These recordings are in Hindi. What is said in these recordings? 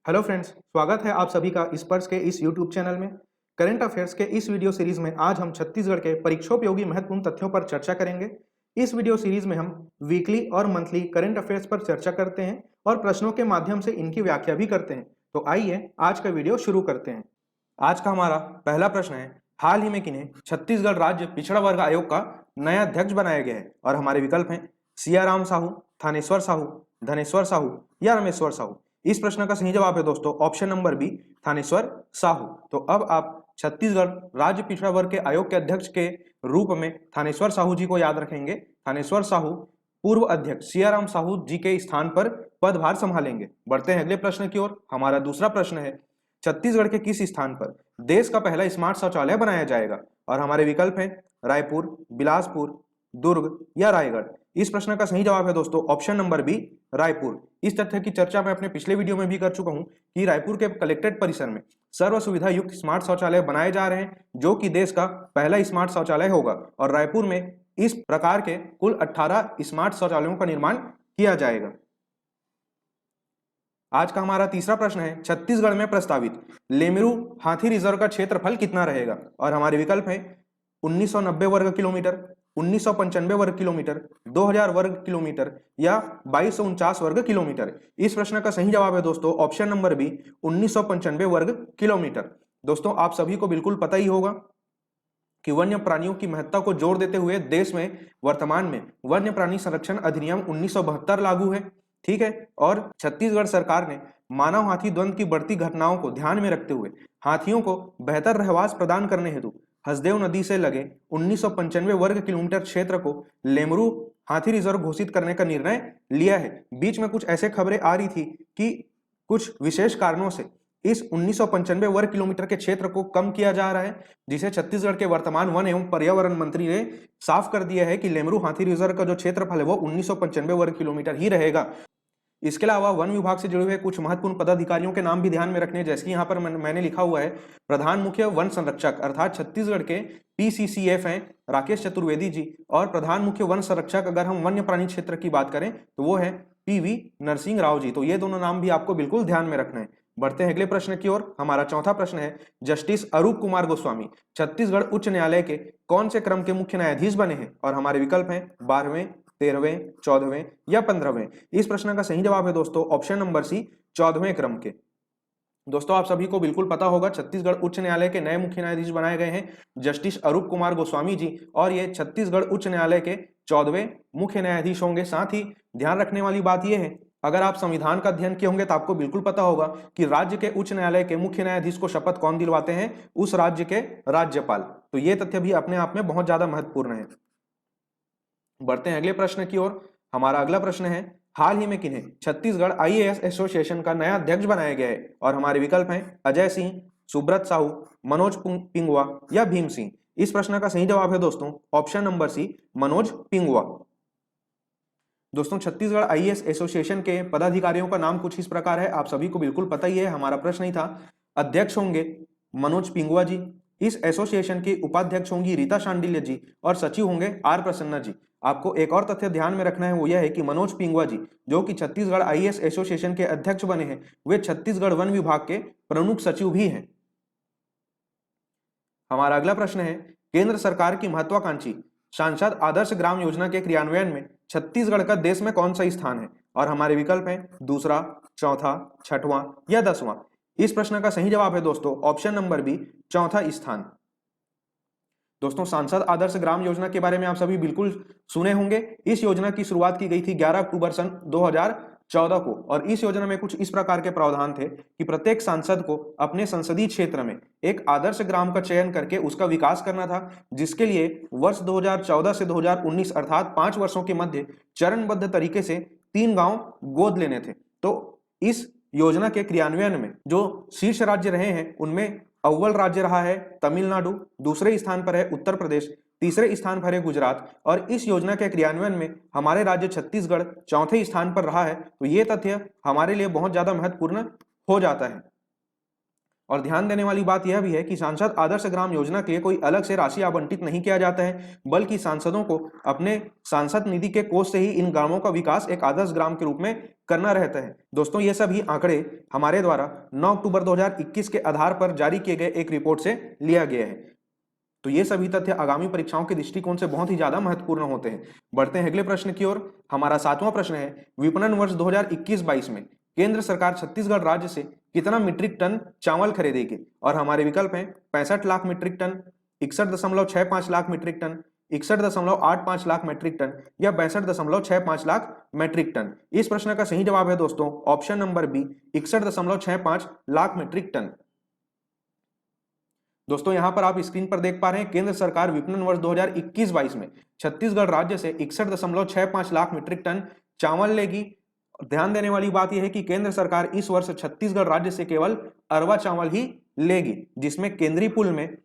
हेलो फ्रेंड्स, स्वागत है आप सभी का स्पर्श के इस यूट्यूब चैनल में। करंट अफेयर्स के इस वीडियो सीरीज में आज हम छत्तीसगढ़ के परीक्षोपयोगी महत्वपूर्ण तथ्यों पर चर्चा करेंगे। इस वीडियो सीरीज में हम वीकली और मंथली करंट अफेयर्स पर चर्चा करते हैं और प्रश्नों के माध्यम से इनकी व्याख्या भी करते हैं। तो आइए आज का वीडियो शुरू करते हैं। आज का हमारा पहला प्रश्न है, हाल ही में किन्हें छत्तीसगढ़ राज्य पिछड़ा वर्ग आयोग का नया अध्यक्ष बनाया गया है? और हमारे विकल्प हैं सियाराम साहू, थानेश्वर साहू, धनेश्वर साहू या रमेश्वर साहू। इस प्रश्न का सही जवाब है दोस्तों option number B, Thaneshwar Sahu. तो अब आप छत्तीसगढ़ राज्य पिछड़ा वर्ग के आयोग के अध्यक्ष के रूप में थानेश्वर साहू जी को याद रखेंगे। थानेश्वर साहू पूर्व अध्यक्ष सियाराम साहू जी के स्थान पर पदभार संभालेंगे। बढ़ते हैं अगले प्रश्न की ओर। हमारा दूसरा प्रश्न है, छत्तीसगढ़ के किस स्थान पर देश का पहला स्मार्ट शौचालय बनाया जाएगा? और हमारे विकल्प हैं रायपुर, बिलासपुर, दुर्ग या रायगढ़। इस प्रश्न का सही जवाब है दोस्तों ऑप्शन नंबर बी, रायपुर। इस तथ्य की चर्चा मैं अपने पिछले वीडियो में भी कर चुका हूं कि रायपुर के कलेक्ट्रेट परिसर में सर्व सुविधा युक्त स्मार्ट शौचालय बनाए जा रहे हैं, जो कि देश का पहला स्मार्ट शौचालय होगा। और रायपुर में इस प्रकार के कुल 18 स्मार्ट शौचालयों का निर्माण किया जाएगा। आज का हमारा तीसरा प्रश्न है, छत्तीसगढ़ में प्रस्तावित लेमरू हाथी रिजर्व का क्षेत्रफल कितना रहेगा? और हमारे विकल्प है 1990 वर्ग किलोमीटर, 1995 वर्ग किलोमीटर, 2000 वर्ग किलोमीटर या 2249 वर्ग किलोमीटर। इस प्रश्न का सही जवाब है दोस्तों ऑप्शन नंबर बी, 1995 वर्ग किलोमीटर। दोस्तों आप सभी को बिल्कुल पता ही होगा कि वन्य प्राणियों की महत्ता को जोर देते हुए देश में वर्तमान में वन्य प्राणी संरक्षण अधिनियम 1972 लागू है, ठीक है। और छत्तीसगढ़ सरकार ने मानव हाथी द्वंद की बढ़ती घटनाओं को ध्यान में रखते हुए हाथियों को बेहतर रहवास प्रदान करने हेतु हसदेव नदी से लगे 1995 वर्ग किलोमीटर क्षेत्र को लेमरू हाथी रिजर्व घोषित करने का निर्णय लिया है। बीच में कुछ ऐसे खबरें आ रही थी कि कुछ विशेष कारणों से इस 1995 वर्ग किलोमीटर के क्षेत्र को कम किया जा रहा है, जिसे छत्तीसगढ़ के वर्तमान वन एवं पर्यावरण मंत्री ने साफ कर दिया है कि लेमरू हाथी रिजर्व का जो क्षेत्रफल है वो 1995 वर्ग किलोमीटर ही रहेगा। इसके अलावा वन विभाग से जुड़े हुए कुछ महत्वपूर्ण पदाधिकारियों के नाम भी ध्यान में रखने, जैसे कि यहाँ पर मैंने लिखा हुआ है प्रधान मुख्य वन संरक्षक अर्थात छत्तीसगढ़ के PCCF हैं राकेश चतुर्वेदी जी, और प्रधान मुख्य वन संरक्षक अगर हम वन्य प्राणी क्षेत्र की बात करें तो वो है PV नरसिंह राव जी। तो ये दोनों नाम भी आपको बिल्कुल ध्यान में रखना है। बढ़ते हैं अगले प्रश्न की ओर। हमारा चौथा प्रश्न है, जस्टिस अरूप कुमार गोस्वामी छत्तीसगढ़ उच्च न्यायालय के कौन से क्रम के मुख्य न्यायाधीश बने हैं? और हमारे विकल्प हैं 12वें, 13वें, 14वें या 15वें। इस प्रश्न का सही जवाब है दोस्तों ऑप्शन नंबर सी, 14वें क्रम के। दोस्तों आप सभी को बिल्कुल पता होगा छत्तीसगढ़ उच्च न्यायालय के नए मुख्य न्यायाधीश बनाए गए हैं जस्टिस अरूप कुमार गोस्वामी जी, और ये छत्तीसगढ़ उच्च न्यायालय के 14वें मुख्य न्यायाधीश होंगे। साथ ही ध्यान रखने वाली बात यह है, अगर आप संविधान का अध्ययन किए होंगे तो आपको बिल्कुल पता होगा कि राज्य के उच्च न्यायालय के मुख्य न्यायाधीश को शपथ कौन दिलवाते हैं? उस राज्य के राज्यपाल। तो यह तथ्य भी अपने आप में बहुत ज्यादा महत्वपूर्ण है। बढ़ते हैं अगले प्रश्न की ओर। हमारा अगला प्रश्न है, हाल ही में किन्हें छत्तीसगढ़ IAS एसोसिएशन का नया अध्यक्ष बनाया गया है? और हमारे विकल्प हैं अजय सिंह, सुब्रत साहू, मनोज पिंगुआ या भीम सिंह। इस प्रश्न का सही जवाब है दोस्तों option number C, Manoj Pingua. दोस्तों छत्तीसगढ़ IAS एसोसिएशन के पदाधिकारियों का नाम कुछ इस प्रकार है, आप सभी को बिल्कुल पता ही है, हमारा प्रश्न ही था। अध्यक्ष होंगे मनोज पिंगुआ जी, इस एसोसिएशन की उपाध्यक्ष होंगी रीता शांडिल्य जी, और सचिव होंगे R प्रसन्ना जी। आपको एक और तथ्य ध्यान में रखना है, वो यह है कि मनोज पिंगुआ जी जो कि छत्तीसगढ़ IAS एसोसिएशन के अध्यक्ष बने हैं, वे छत्तीसगढ़ वन विभाग के प्रमुख सचिव भी हैं। हमारा अगला प्रश्न है, केंद्र सरकार की महत्वाकांक्षी सांसद आदर्श ग्राम योजना के क्रियान्वयन में छत्तीसगढ़ का देश में कौन सा स्थान है? और हमारे विकल्प हैं दूसरा, चौथा, छठवां या 10वां। इस प्रश्न का सही जवाब है दोस्तों ऑप्शन नंबर बी, चौथा स्थान। दोस्तों सांसद आदर्श ग्राम योजना के बारे में आप सभी बिल्कुल सुने होंगे। इस योजना की शुरुआत की गई थी 11 अक्टूबर सन 2014 को, और इस योजना में कुछ इस प्रकार के प्रावधान थे कि प्रत्येक सांसद को अपने संसदीय क्षेत्र में एक आदर्श ग्राम का चयन करके उसका विकास करना था, जिसके लिए वर्ष 2014 से 2019 अर्थात 5 वर्षों के मध्य चरणबद्ध तरीके से 3 गांव गोद लेने थे। तो इस योजना के क्रियान्वयन में जो शीर्ष राज्य रहे हैं उनमें अव्वल राज्य रहा है तमिलनाडु, दूसरे स्थान पर है उत्तर प्रदेश, तीसरे स्थान पर है गुजरात, और इस योजना के क्रियान्वयन में हमारे राज्य छत्तीसगढ़ चौथे स्थान पर रहा है। तो ये तथ्य हमारे लिए बहुत ज्यादा महत्वपूर्ण हो जाता है। और ध्यान देने वाली बात यह भी है कि सांसद आदर्श ग्राम योजना के लिए कोई अलग से राशि आवंटित नहीं किया जाता है, बल्कि सांसदों को अपने सांसद निधि के कोष से ही इन ग्रामों का विकास एक आदर्श ग्राम के रूप में करना रहता है। दोस्तों ये सभी आंकड़े हमारे द्वारा 9 अक्टूबर 2021 के आधार पर जारी किए गए एक रिपोर्ट से लिया गया है। तो ये सभी तथ्य आगामी परीक्षाओं के दृष्टिकोण से बहुत ही ज्यादा महत्वपूर्ण होते हैं। बढ़ते हैं अगले प्रश्न की ओर। हमारा 7वां प्रश्न है, विपणन वर्ष 2021-22 में केंद्र सरकार छत्तीसगढ़ राज्य से कितना मीट्रिक टन चावल खरीदेगी? और हमारे विकल्प हैं 65 lakh metric ton, 61.65 lakh metric ton, 61.85 lakh metric ton या 62.65 लाख मीट्रिक टन। इस प्रश्न का सही जवाब है दोस्तों option number B, 61.65 lakh metric ton. दोस्तों यहां पर आप स्क्रीन पर देख पा रहे हैं, केंद्र सरकार विपणन वर्ष 2021-22 में छत्तीसगढ़ राज्य से 61.65 लाख मीट्रिक टन चावल लेगी। ध्यान देने वाली बात यह है कि केंद्र सरकार इस वर्ष छत्तीसगढ़ राज्य से केवल अरवा चावल ही लेगी, जिसमें केंद्रीय पूल में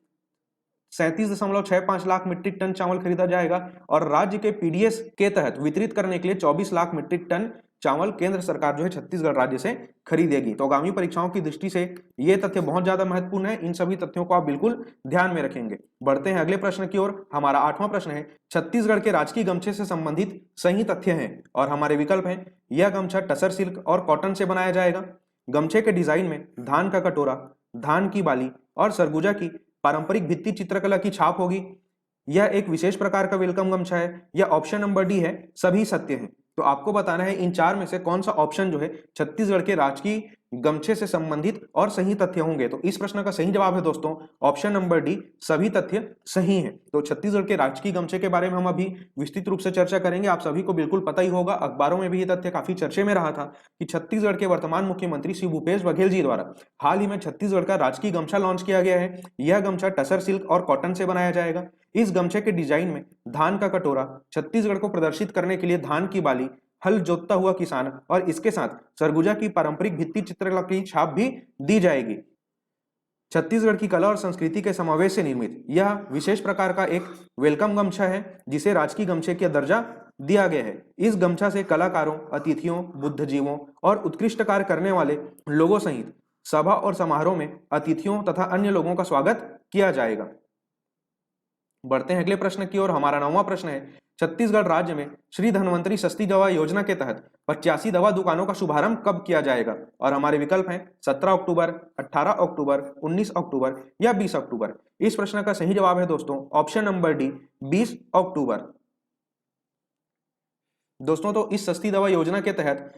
37.65 लाख मीट्रिक टन चावल खरीदा जाएगा और राज्य के पीडीएस के तहत वितरित करने के लिए 24 लाख मीट्रिक टन चावल केंद्र सरकार जो है छत्तीसगढ़ राज्य से खरीदेगी। तो आगामी परीक्षाओं की दृष्टि से ये तथ्य बहुत ज्यादा महत्वपूर्ण है, इन सभी तथ्यों को आप बिल्कुल ध्यान में रखेंगे। बढ़ते हैं अगले प्रश्न की ओर। हमारा 8वां प्रश्न है, छत्तीसगढ़ के राजकीय गमछे से संबंधित सही तथ्य हैं और हमारे विकल्प हैं, यह गमछा टसर सिल्क और कॉटन से बनाया जाएगा। गमछे के डिजाइन में धान का कटोरा, धान की बाली और सरगुजा की पारंपरिक भित्ति चित्रकला की छाप होगी। यह एक विशेष प्रकार का वेलकम गमछा है। यह ऑप्शन नंबर डी है, सभी सत्य हैं। तो आपको बताना है इन चार में से कौन सा ऑप्शन जो है छत्तीसगढ़ के राजकीय गमछे से संबंधित और सही तथ्य होंगे। तो इस प्रश्न का सही जवाब है दोस्तों ऑप्शन नंबर डी, सभी तथ्य सही हैं। तो छत्तीसगढ़ के राजकीय गमछे के बारे में हम अभी विस्तृत रूप से चर्चा करेंगे। आप सभी को बिल्कुल पता ही होगा, अखबारों में भी ये तथ्य काफी चर्चे में रहा था कि छत्तीसगढ़ के वर्तमान मुख्यमंत्री श्री भूपेश बघेल जी द्वारा हाल ही में छत्तीसगढ़ का राजकीय गमछा लॉन्च किया गया है। यह गमछा टसर सिल्क और कॉटन से बनाया जाएगा। इस गमछे के डिजाइन में धान का कटोरा, छत्तीसगढ़ को प्रदर्शित करने के लिए धान की बाली, हल जोतता हुआ किसान और इसके साथ सरगुजा की पारंपरिक भित्ति चित्रकला की छाप भी दी जाएगी। छत्तीसगढ़ की कला और संस्कृति के समावेश से निर्मित यह विशेष प्रकार का एक वेलकम गमछा है, जिसे राजकीय गमछे का दर्जा दिया गया है। इस गमछा से कलाकारों, अतिथियों, बुद्धिजीवों और उत्कृष्ट कार्य करने वाले लोगों सहित सभा और समारोह में अतिथियों तथा अन्य लोगों का स्वागत किया जाएगा। बढ़ते हैं अगले प्रश्न की ओर। हमारा 9वां प्रश्न है, छत्तीसगढ़ राज्य में श्री धन्वंतरी सस्ती दवा योजना के तहत 85 दवा दुकानों का शुभारंभ कब किया जाएगा? और हमारे विकल्प हैं 17 अक्टूबर, 18 अक्टूबर, 19 अक्टूबर या 20 अक्टूबर। इस प्रश्न का सही जवाब है दोस्तों ऑप्शन नंबर डी, 20 अक्टूबर। दोस्तों तो इस सस्ती दवा योजना के तहत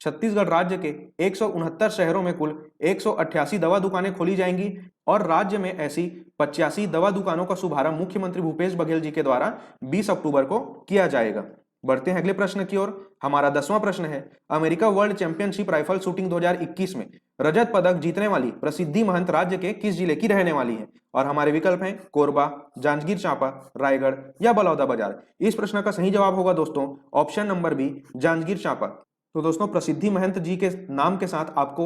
छत्तीसगढ़ राज्य के 169 शहरों में कुल 188 दवा दुकानें खोली जाएंगी और राज्य में ऐसी 85 दवा दुकानों का शुभारंभ मुख्यमंत्री भूपेश बघेल जी के द्वारा 20 अक्टूबर को किया जाएगा। बढ़ते हैं अगले प्रश्न की ओर। हमारा 10वां प्रश्न है, America world championship rifle shooting 2021 में रजत पदक जीतने वाली प्रसिद्धि महंत राज्य के किस जिले की रहने वाली है? और हमारे विकल्प हैं कोरबा, जांजगीर चांपा, रायगढ़ या बलौदाबाजार। इस प्रश्न का सही जवाब होगा दोस्तों option number B, Janjgir Champa. तो दोस्तों प्रसिद्धि महंत जी के नाम के साथ आपको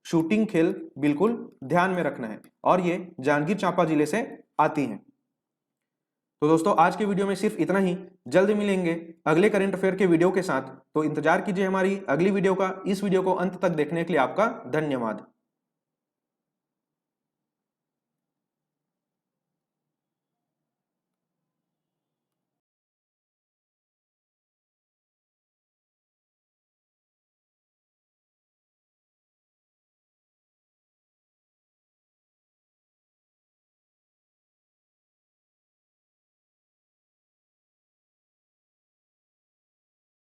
शूटिंग खेल बिल्कुल ध्यान में रखना है और ये जांजगीर चांपा जिले से आती हैं। तो दोस्तों आज के वीडियो में सिर्फ इतना ही। जल्द मिलेंगे अगले करंट अफेयर के वीडियो के साथ, तो इंतजार कीजिए हमारी अगली वीडियो का। इस वीडियो को अंत तक देखने के लिए आपका धन्यवाद।